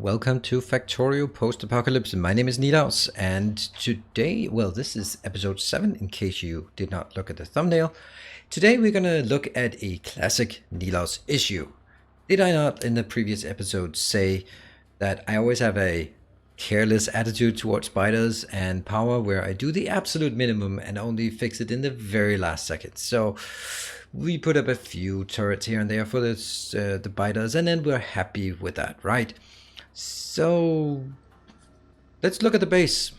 welcome to Factorio Post-Apocalypse. My name is Nilaus, and today, well, this is episode 7, in case you did not look at the thumbnail. Today we're gonna look at a classic Nilaus issue. Did I not, in the previous episode, say that I always have a careless attitude towards spiders and power, where I do the absolute minimum and only fix it in the very last second? So we put up a few turrets here and there for this, the biters, and then we're happy with that, right? So let's look at the base.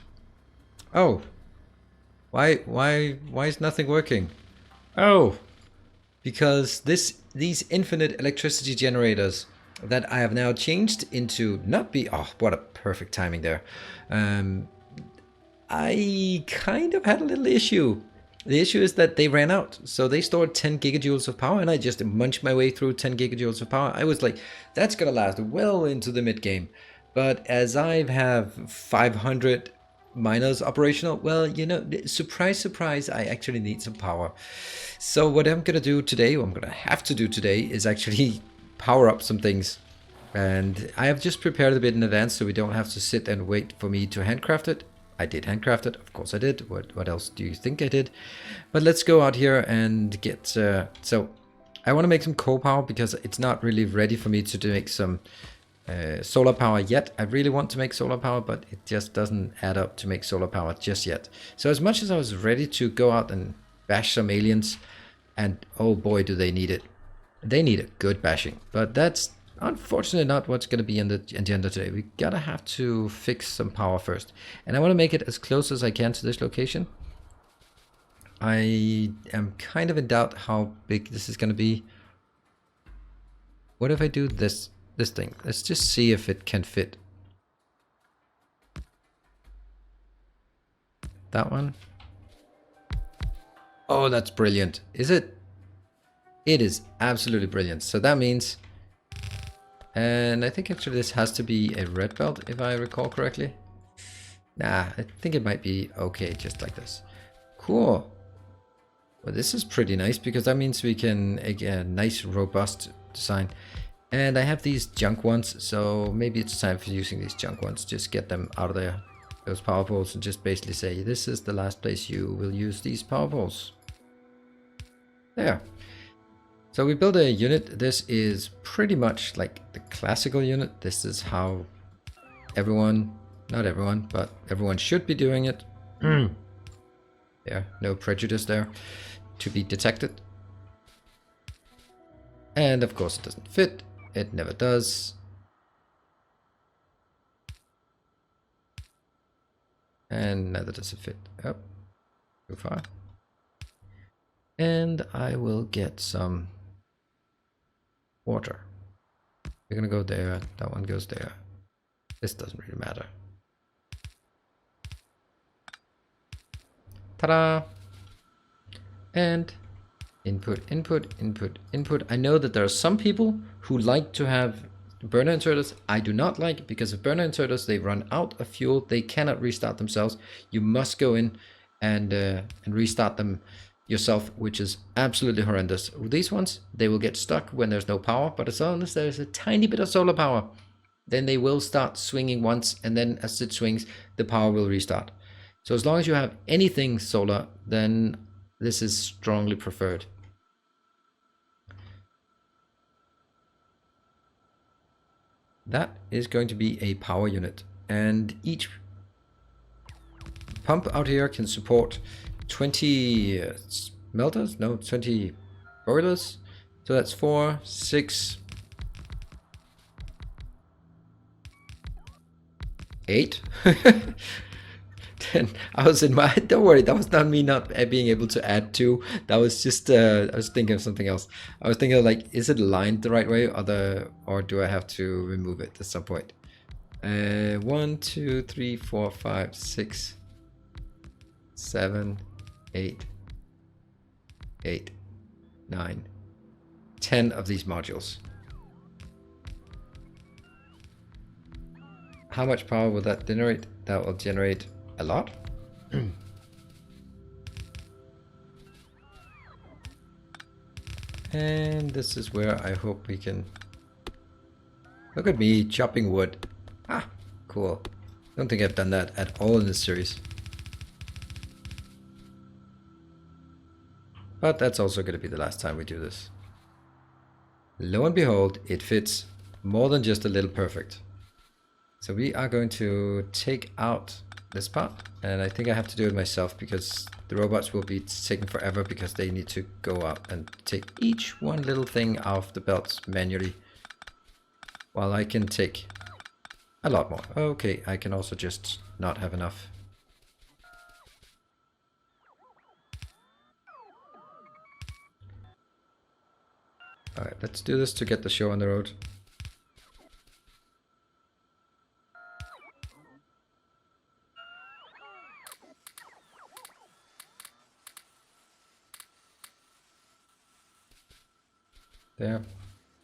Oh, why is nothing working? Oh, because these infinite electricity generators that I have now changed into oh, what a perfect timing there. I kind of had a little issue. The issue is that they ran out. So they stored 10 gigajoules of power, and I just munched my way through 10 gigajoules of power. I was like, that's gonna last well into the mid game. But as I have 500 miners operational, well, you know, surprise, surprise, I actually need some power. So what I'm gonna do today, what I'm gonna have to do today, is actually power up some things. And I have just prepared a bit in advance so we don't have to sit and wait for me to handcraft it. I did handcraft it, of course I did. What else do you think I did? But let's go out here and get... so I want to make some coal power because it's not really ready for me to make some solar power yet. I really want to make solar power, but it just doesn't add up to make solar power just yet. So as much as I was ready to go out and bash some aliens, and oh boy do they need it. They need a good bashing, but that's unfortunately not what's going to be in the agenda today. We gotta have to fix some power first, and I want to make it as close as I can to this location. I am kind of in doubt how big this is going to be. What if I do this thing? Let's just see if it can fit. That one. Oh, that's brilliant. Is it? It is absolutely brilliant. So that means... and I think actually this has to be a red belt, if I recall correctly. Nah, I think it might be okay just like this. Cool. Well, this is pretty nice because that means we can, again, nice robust design. And I have these junk ones, so maybe it's time for using these junk ones. Just get them out of there, those power poles, and just basically say, this is the last place you will use these power poles. There. So we build a unit. This is pretty much like the classical unit. This is how everyone, not everyone, but everyone should be doing it. Yeah, no prejudice there to be detected. And of course it doesn't fit. It never does. And neither does it fit. Oh, too far. And I will get some water. We're gonna go there. That one goes there. This doesn't really matter. Ta-da! And input, input, input, input. I know that there are some people who like to have burner inserters. I do not like it because if burner inserters, they run out of fuel. They cannot restart themselves. You must go in and restart them yourself, which is absolutely horrendous. These ones, they will get stuck when there's no power, but as long as there's a tiny bit of solar power, then they will start swinging once, and then as it swings, the power will restart. So as long as you have anything solar, then this is strongly preferred. That is going to be a power unit, and each pump out here can support 20 smelters? No, 20 boilers. So that's 4, 6, 8. 10. I was in my... don't worry, that was not me not being able to add 2. That was just... I was thinking of something else. I was thinking of like, is it aligned the right way, or do I have to remove it at some point? 1, 2, 3, 4, 5, 6, 7, 8, 8, 9, 10 of these modules. How much power will that generate? That will generate a lot. And this is where I hope we can... look at me chopping wood. cool. Don't think I've done that at all in this series. But that's also going to be the last time we do this. Lo and behold, it fits more than just a little perfect. So we are going to take out this part, and I think I have to do it myself because the robots will be taking forever because they need to go out and take each one little thing off the belts manually, while I can take a lot more. Okay, I can also just not have enough. Alright, let's do this to get the show on the road. There.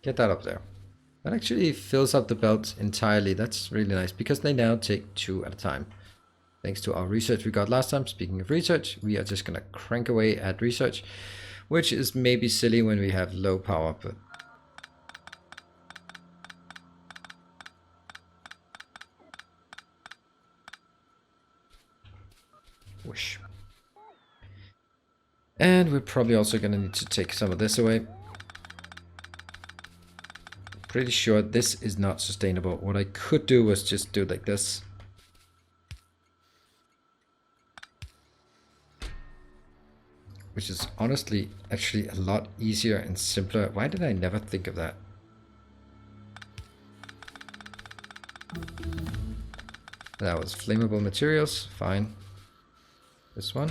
Get that up there. That actually fills up the belt entirely. That's really nice because they now take 2 at a time. Thanks to our research we got last time. Speaking of research, we are just gonna crank away at research, which is maybe silly when we have low power, but whoosh. And we're probably also gonna need to take some of this away. Pretty sure this is not sustainable. What I could do was just do it like this. Which is honestly actually a lot easier and simpler. Why did I never think of that? That was flammable materials, fine. This one,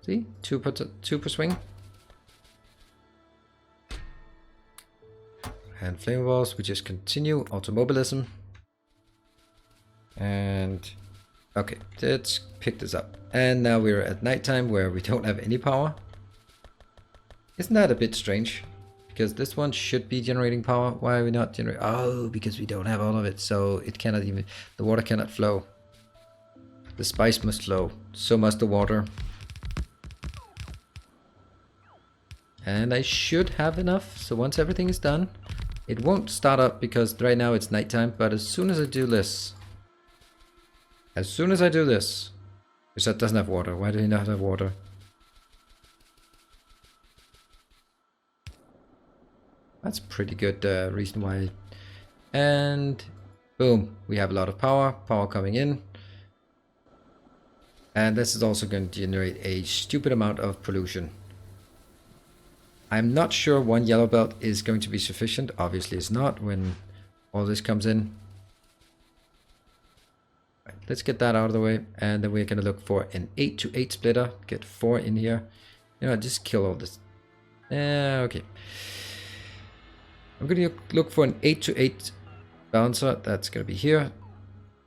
see, two per swing. And flammables, we just continue automobilism. And okay, let's pick this up. And now we're at nighttime where we don't have any power. Isn't that a bit strange? Because this one should be generating power. Why are we not generating? Oh, because we don't have all of it. So it cannot even, the water cannot flow. The spice must flow. So must the water. And I should have enough. So once everything is done, it won't start up because right now it's nighttime. But as soon as I do this, because that doesn't have water. Why do you not have water? That's pretty good reason why. And boom, we have a lot of power coming in. And this is also going to generate a stupid amount of pollution. I'm not sure one yellow belt is going to be sufficient. Obviously it's not when all this comes in. Right, let's get that out of the way. And then we're going to look for an 8 to 8 splitter. Get 4 in here. You know, just kill all this. Okay. I'm going to look for an 8 to 8 balancer. That's going to be here.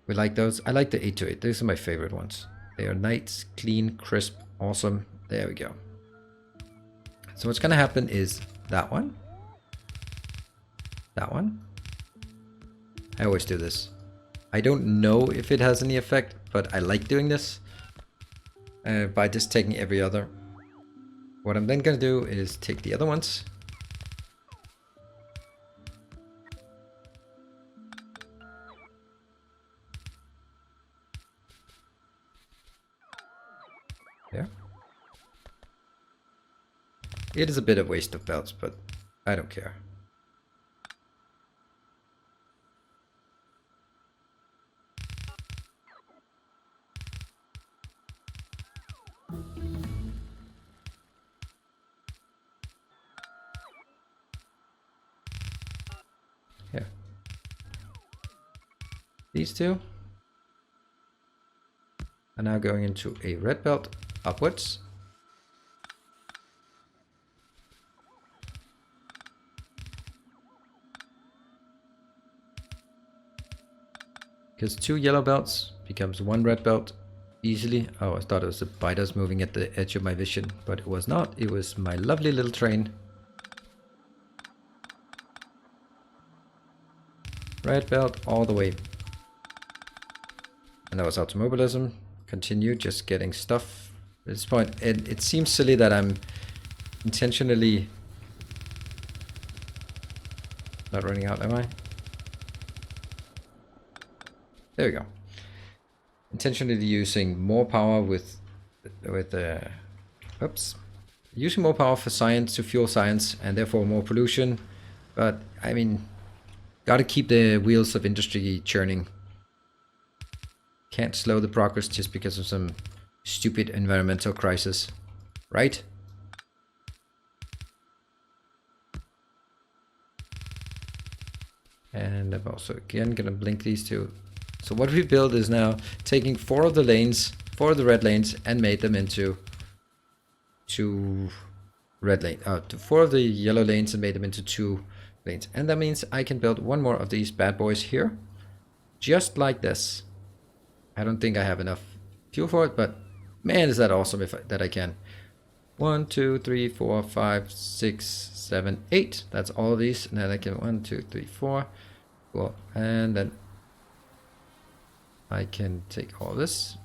We like those. I like the 8 to 8. These are my favorite ones. They are nice, clean, crisp, awesome. There we go. So what's going to happen is that one. That one. I always do this. I don't know if it has any effect, but I like doing this. By just taking every other. What I'm then going to do is take the other ones. There. It is a bit of waste of belts, but I don't care. Here. These two are now going into a red belt upwards. Because 2 yellow belts becomes 1 red belt easily. Oh, I thought it was the biters moving at the edge of my vision, but it was not. It was my lovely little train. Red belt all the way. And that was automobilism. Continue just getting stuff at this point. And it seems silly that I'm intentionally not running out, am I? There we go. Intentionally using more power with oops. Using more power for science to fuel science and therefore more pollution. But I mean, gotta keep the wheels of industry churning. Can't slow the progress just because of some stupid environmental crisis, right? And I'm also again gonna blink these two. So what we built is now taking 4 of the lanes, 4 of the red lanes, and made them into 2 red lanes. 4 of the yellow lanes and made them into 2 lanes. And that means I can build 1 more of these bad boys here, just like this. I don't think I have enough fuel for it, but man, is that awesome that I can. 1, 2, 3, 4, 5, 6, 7, 8. That's all of these. And then I can 1, 2, 3, 4. Cool. And then I can take all this.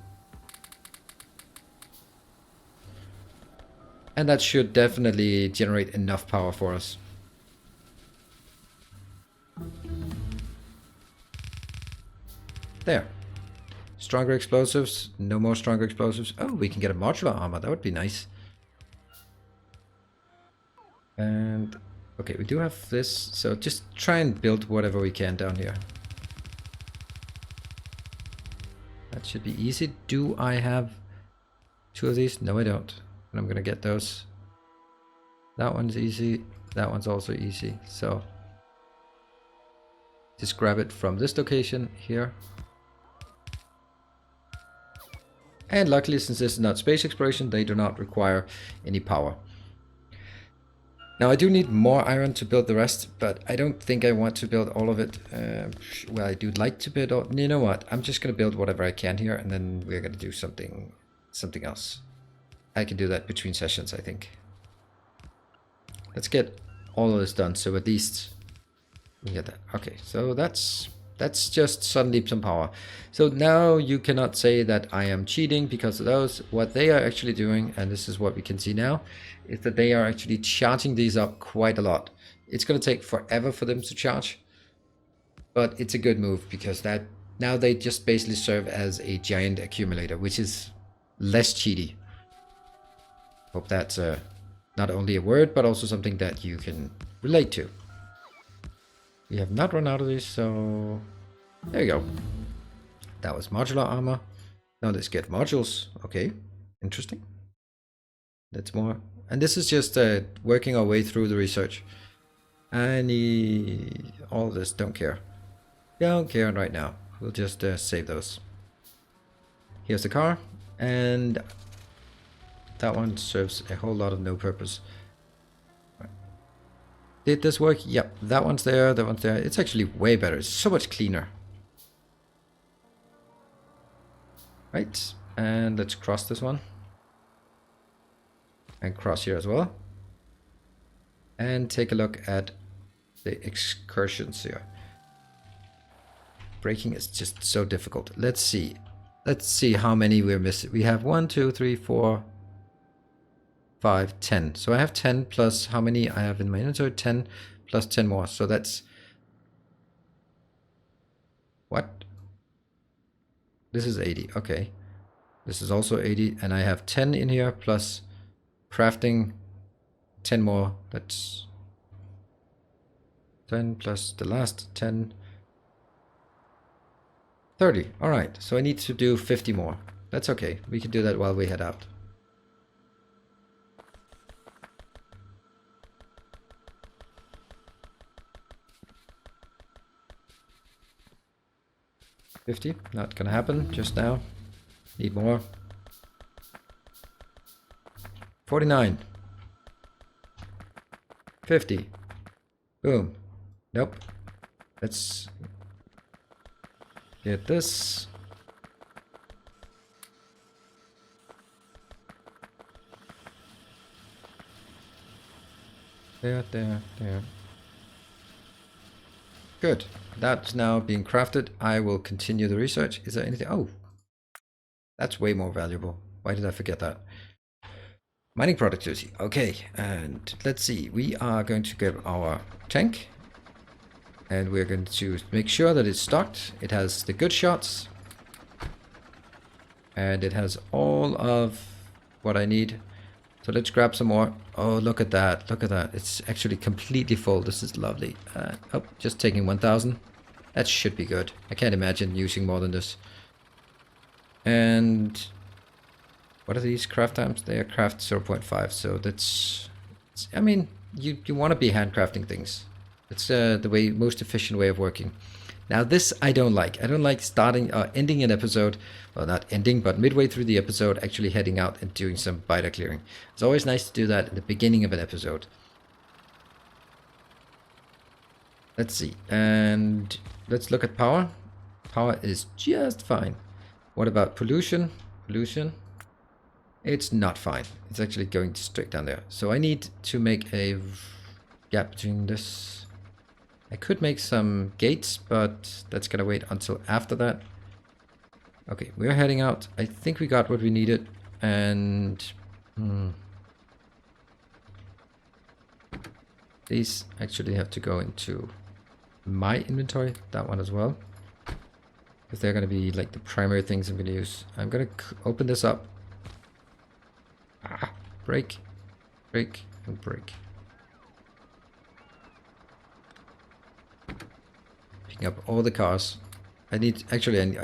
And that should definitely generate enough power for us. There. Stronger explosives. No more stronger explosives. Oh, we can get a modular armor. That would be nice. And okay, we do have this. So just try and build whatever we can down here. That should be easy. Do I have 2 of these? No, I don't. And I'm gonna get those. That one's easy. That one's also easy. So just grab it from this location here. And luckily, since this is not space exploration, they do not require any power. Now I do need more iron to build the rest, but I don't think I want to build all of it. Well, I do like to build all... You know what? I'm just going to build whatever I can here, and then we're going to do something else. I can do that between sessions, I think. Let's get all of this done, so at least we get that. Okay, so that's just suddenly some power. So now you cannot say that I am cheating because of those. What they are actually doing, and this is what we can see now, is that they are actually charging these up quite a lot. It's going to take forever for them to charge, but it's a good move because that now they just basically serve as a giant accumulator, which is less cheaty. Hope that's not only a word, but also something that you can relate to. We have not run out of these, so there you go. That was modular armor. Now let's get modules. Okay, interesting. That's more. And this is just working our way through the research. I need all this. Don't care. Don't care right now. We'll just save those. Here's the car. And that one serves a whole lot of no purpose. Did this work? Yep, that one's there, that one's there. It's actually way better. It's so much cleaner. Right, and let's cross this one. And cross here as well. And take a look at the excursions here. Braking is just so difficult. Let's see. Let's see how many we're missing. We have 1, 2, 3, 4, 5, 10. So I have 10 plus how many I have in my inventory? 10 plus 10 more. So that's... What? This is 80. Okay. This is also 80. And I have 10 in here plus crafting 10 more. That's 10 plus the last 10. 30. All right. So I need to do 50 more. That's okay. We can do that while we head out. $50, not gonna happen just now. Need more. 49. 50. Boom. Nope. Let's get this. There. Good. That's now being crafted. I will continue the research. Is there anything? Oh, that's way more valuable. Why did I forget that? Mining productivity. Okay, and let's see. We are going to get our tank. And we're going to make sure that it's stocked. It has the good shots. And it has all of what I need. So let's grab some more. Oh, look at that. Look at that. It's actually completely full. This is lovely. Oh, just taking 1,000. That should be good. I can't imagine using more than this. And what are these craft times? They are craft 0.5. So that's... I mean, you want to be handcrafting things. It's the most efficient way of working. Now this I don't like. I don't like starting or ending an episode, well not ending, but midway through the episode actually heading out and doing some biter clearing. It's always nice to do that at the beginning of an episode. Let's see, and let's look at power. Power is just fine. What about pollution? Pollution? It's not fine. It's actually going straight down there. So I need to make a gap between this. I could make some gates, but that's gonna wait until after that. Okay, we're heading out. I think we got what we needed, and these actually have to go into my inventory, that one as well, because they're gonna be like the primary things I'm gonna use. I'm gonna open this up. Break, break, and break. Up all the cars. I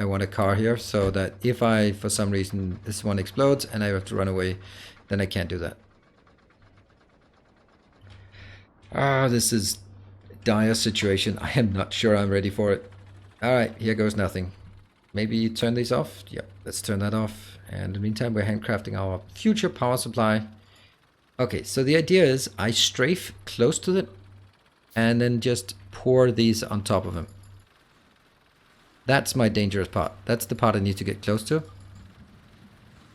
want a car here so that if for some reason this one explodes and I have to run away, then I can't do that. This is a dire situation. I am not sure I'm ready for it. Alright, here goes nothing. Maybe turn these off? Yep, let's turn that off. And in the meantime, we're handcrafting our future power supply. Okay, so the idea is I strafe close to it and then just pour these on top of them. That's my dangerous part. That's the part I need to get close to.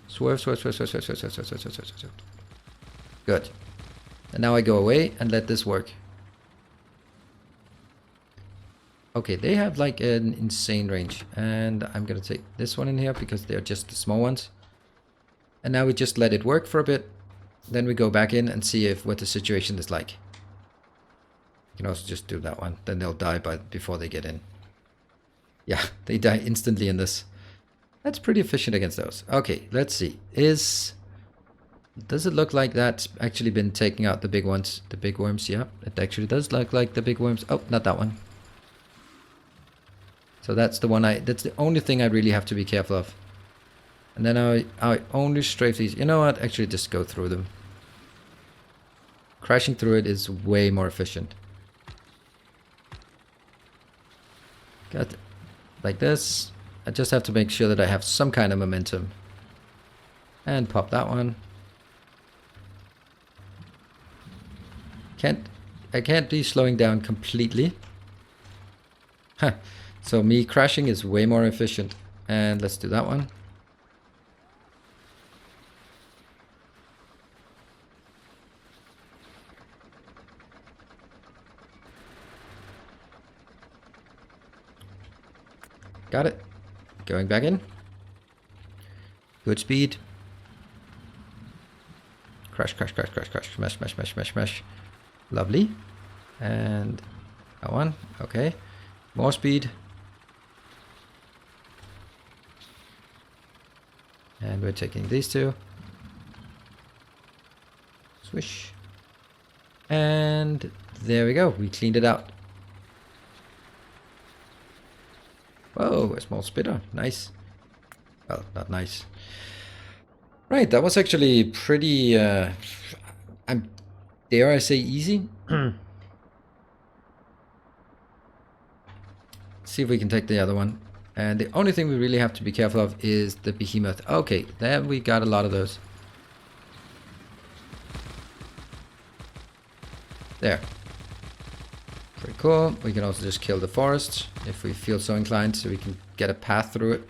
Swerve, swerve, swerve, swerve, swerve, swerve, swerve, swerve, swerve, swerve, swerve. Good. And now I go away and let this work. Okay, they have like an insane range. And I'm going to take this one in here because they're just the small ones. And now we just let it work for a bit. Then we go back in and see what the situation is like. You can also just do that one. Then they'll die before they get in. Yeah, they die instantly in this. That's pretty efficient against those. Okay, let's see. Does it look like that's actually been taking out the big ones? The big worms, yeah. It actually does look like the big worms. Oh, not that one. So that's the one that's the only thing I really have to be careful of. And then I only strafe these. You know what? Actually just go through them. Crashing through it is way more efficient. Got like this. I just have to make sure that I have some kind of momentum. And pop that one. I can't be slowing down completely. Huh. So me crashing is way more efficient. And let's do that one. Got it. Going back in. Good speed. Crash, crash, crash, crash, crash. Smash, smash, smash, smash, smash. Lovely. And that one. Okay. More speed. And we're taking these two. Swish. And there we go. We cleaned it out. Whoa, a small spitter. Nice. Well, not nice. Right, that was actually pretty, dare I say easy? See if we can take the other one. And the only thing we really have to be careful of is the behemoth. Okay, there we got a lot of those. There. Pretty cool. We can also just kill the forest if we feel so inclined, so we can get a path through it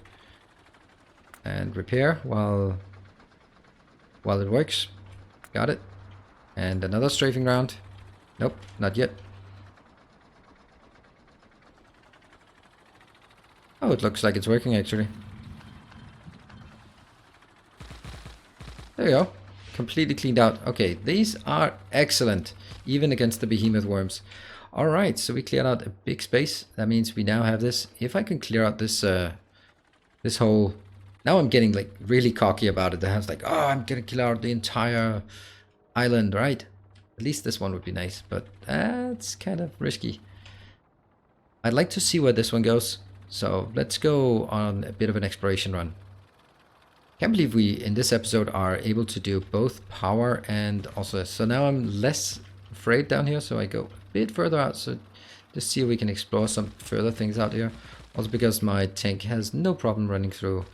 and repair while it works. Got it. And another strafing round. Nope, not yet. Oh, it looks like it's working actually. There you go. Completely cleaned out. Okay, these are excellent, even against the behemoth worms. All right, so we cleared out a big space. That means we now have this. If I can clear out this this whole... Now I'm getting like really cocky about it. I was like, oh, I'm gonna clear out the entire island, right? At least this one would be nice, but that's kind of risky. I'd like to see where this one goes. So let's go on a bit of an exploration run. Can't believe we, in this episode, are able to do both power and also... So now I'm less afraid down here, so I go a bit further out. So just see if we can explore some further things out here. Also because my tank has no problem running through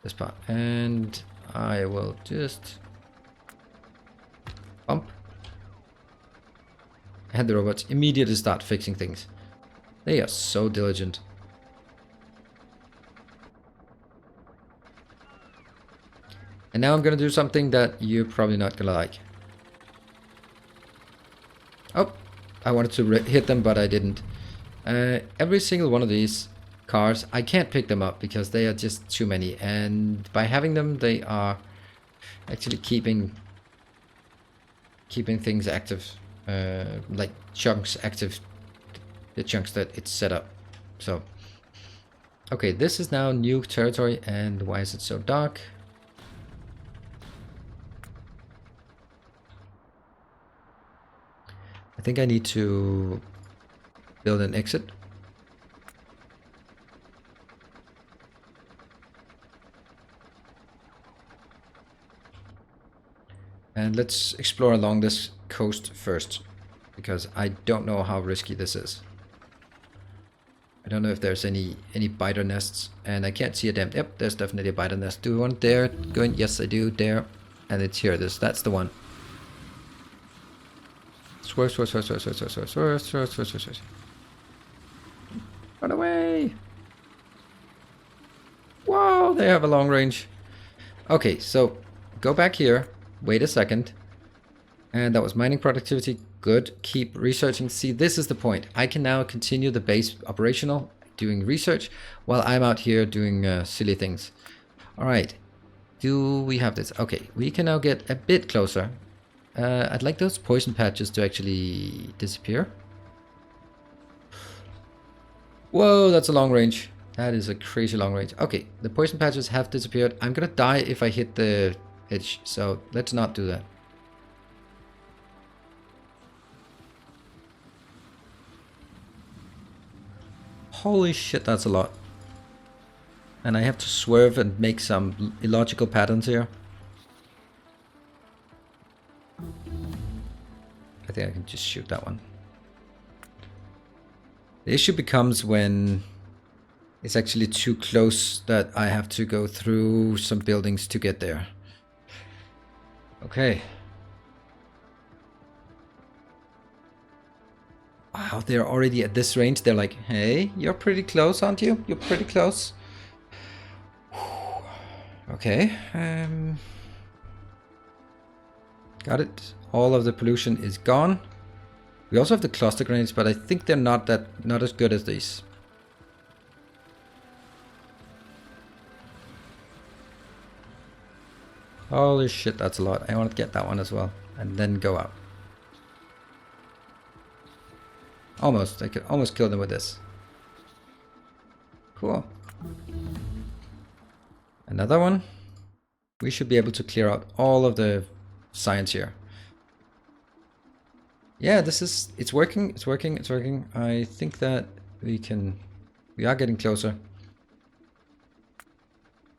this part. And I will just bump. And the robots immediately start fixing things. They are so diligent. And now I'm gonna do something that you're probably not gonna like. Oh, I wanted to hit them, but I didn't. Every single one of these cars, I can't pick them up because they are just too many. And by having them, they are actually keeping things active. Like chunks active, the chunks that it's set up. So, okay, this is now new territory. And why is it so dark? I think I need to build an exit. And let's explore along this coast first, because I don't know how risky this is. I don't know if there's any biter nests, and I can't see a damn... Yep, there's definitely a biter nest. Do we want there? Going? Yes, I do. There. And it's here. That's the one. Swerve, swerve, swerve, swerve, swerve, swerve, swerve, swerve, swerve, swerve, swerve, swerve. Run away! Whoa, they have a long range. Okay, so go back here. Wait a second. And that was mining productivity. Good. Keep researching. See, this is the point. I can now continue the base operational, doing research, while I'm out here doing silly things. All right. Do we have this? Okay, we can now get a bit closer. I'd like those poison patches to actually disappear. Whoa, that's a long range. That is a crazy long range. Okay, the poison patches have disappeared. I'm gonna die if I hit the edge, so let's not do that. Holy shit, that's a lot. And I have to swerve and make some illogical patterns here. I think I can just shoot that one. The issue becomes when it's actually too close that I have to go through some buildings to get there. Okay. Wow, they're already at this range. They're like, hey, you're pretty close, aren't you? You're pretty close. Okay. Got it. All of the pollution is gone. We also have the cluster grenades, but I think they're not as good as these. Holy shit, that's a lot. I want to get that one as well, and then go out. Almost. I could almost kill them with this. Cool. Another one. We should be able to clear out all of the science here. Yeah, it's working, it's working, it's working. I think that we are getting closer.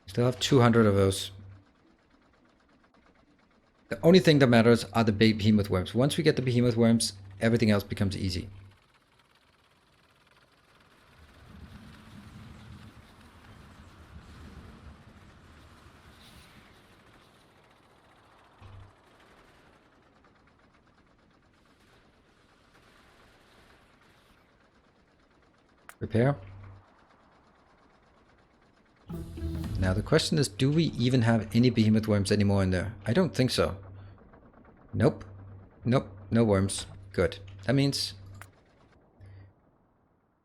Still have 200 of those. The only thing that matters are the big behemoth worms. Once we get the behemoth worms, everything else becomes easy. Repair. Now the question is, do we even have any behemoth worms anymore in there? I don't think so. Nope. Nope. No worms. Good. That means...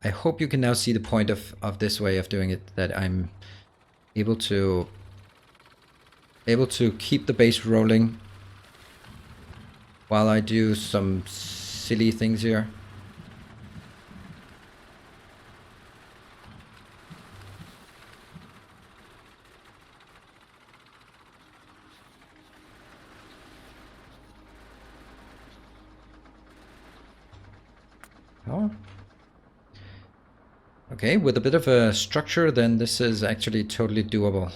I hope you can now see the point of this way of doing it, that I'm able to keep the base rolling while I do some silly things here. more. Okay, with a bit of a structure, then this is actually totally doable.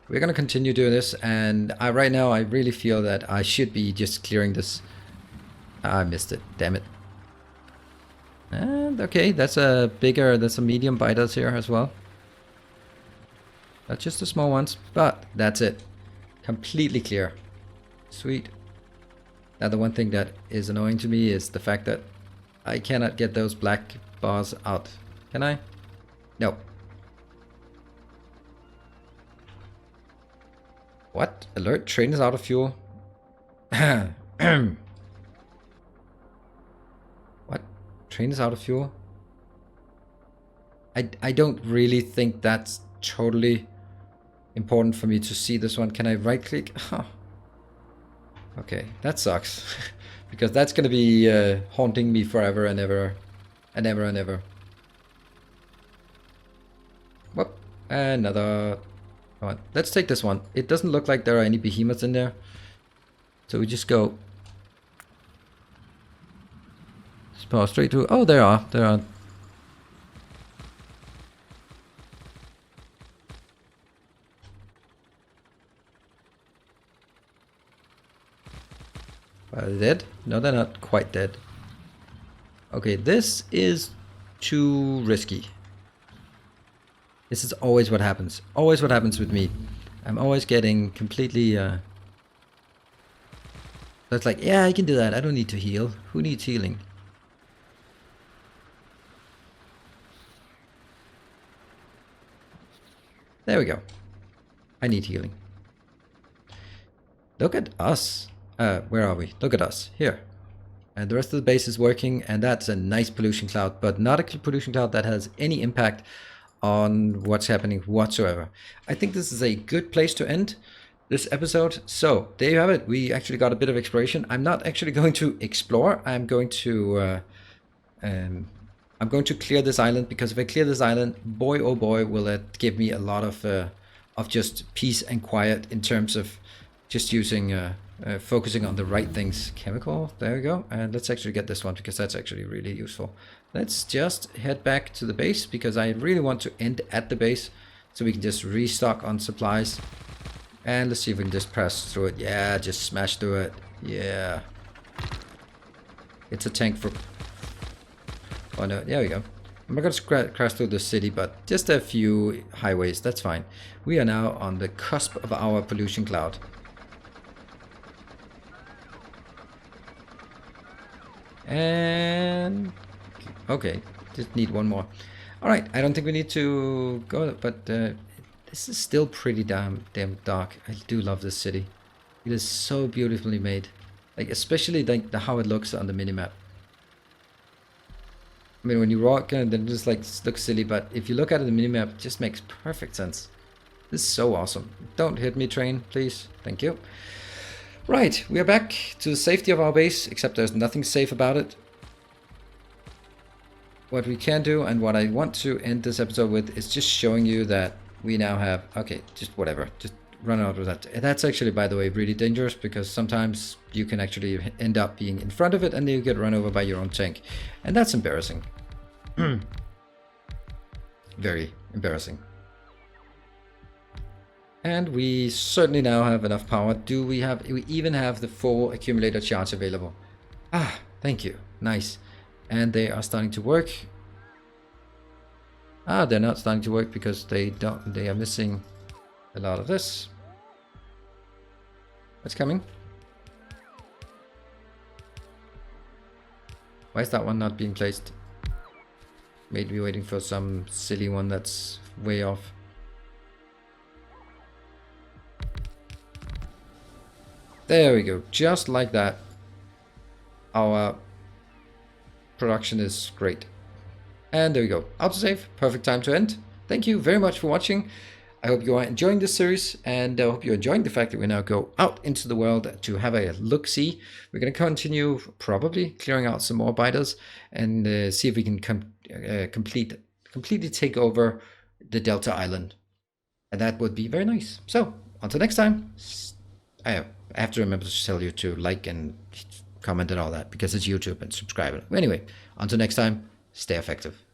We're gonna continue doing this, and right now I really feel that I should be just clearing this. I missed it, damn it. And okay, that's a medium biters here as well. That's just the small ones, but that's it. Completely clear. Sweet. Now the one thing that is annoying to me is the fact that I cannot get those black bars out. Can I? No. What? Alert, train is out of fuel. What? Train is out of fuel? I don't really think that's totally important for me to see this one. Can I right click? Okay, that sucks. Because that's gonna be haunting me forever and ever. And ever and ever. Whoop. Another. Come on, let's take this one. It doesn't look like there are any behemoths in there. So we just go. Just power straight through. Oh, there are. There are. Are they dead? No, they're not quite dead. Okay, this is too risky. This is always what happens. Always what happens with me. I'm always getting completely... That's like, yeah, I can do that. I don't need to heal. Who needs healing? There we go. I need healing. Look at us. Where are we? Look at us. Here. And the rest of the base is working, and that's a nice pollution cloud, but not a pollution cloud that has any impact on what's happening whatsoever. I think this is a good place to end this episode. So there you have it. We actually got a bit of exploration. I'm not actually going to explore. I'm going to clear this island, because if I clear this island, boy oh boy, will it give me a lot of just peace and quiet in terms of just using focusing on the right things. Chemical, there we go. And let's actually get this one, because that's actually really useful. Let's just head back to the base, because I really want to end at the base so we can just restock on supplies. And let's see if we can just press through it. Yeah, just smash through it. Yeah. It's a tank for... Oh no, there we go. I'm not going to crash through the city, but just a few highways, that's fine. We are now on the cusp of our pollution cloud. And okay, just need one more. All right, I don't think we need to go, but this is still pretty damn dark. I do love this city. It is so beautifully made, like especially like how it looks on the minimap. I mean, when you walk and then it just like looks silly, but if you look at it on the minimap, it just makes perfect sense. This is so awesome. Don't hit me, train, please. Thank you. Right, we are back to the safety of our base, except there's nothing safe about it. What we can do, and what I want to end this episode with, is just showing you that we now have... Okay, just whatever, just run out of that. That's actually, by the way, really dangerous, because sometimes you can actually end up being in front of it and then you get run over by your own tank. And that's embarrassing. Very embarrassing. And we certainly now have enough power. Do we even have the full accumulator charge available? Ah, thank you. Nice. And they are starting to work. Ah, they're not starting to work because they are missing a lot of this. What's coming? Why is that one not being placed? Maybe waiting for some silly one that's way off. There we go, just like that. Our production is great. And there we go, autosave, perfect time to end. Thank you very much for watching. I hope you are enjoying this series, and I hope you're enjoying the fact that we now go out into the world to have a look-see. We're going to continue probably clearing out some more biters and see if we can completely take over the Delta Island. And that would be very nice. So, until next time, I have to remember to tell you to like and comment and all that, because it's YouTube, and subscribe. Anyway, until next time, stay effective.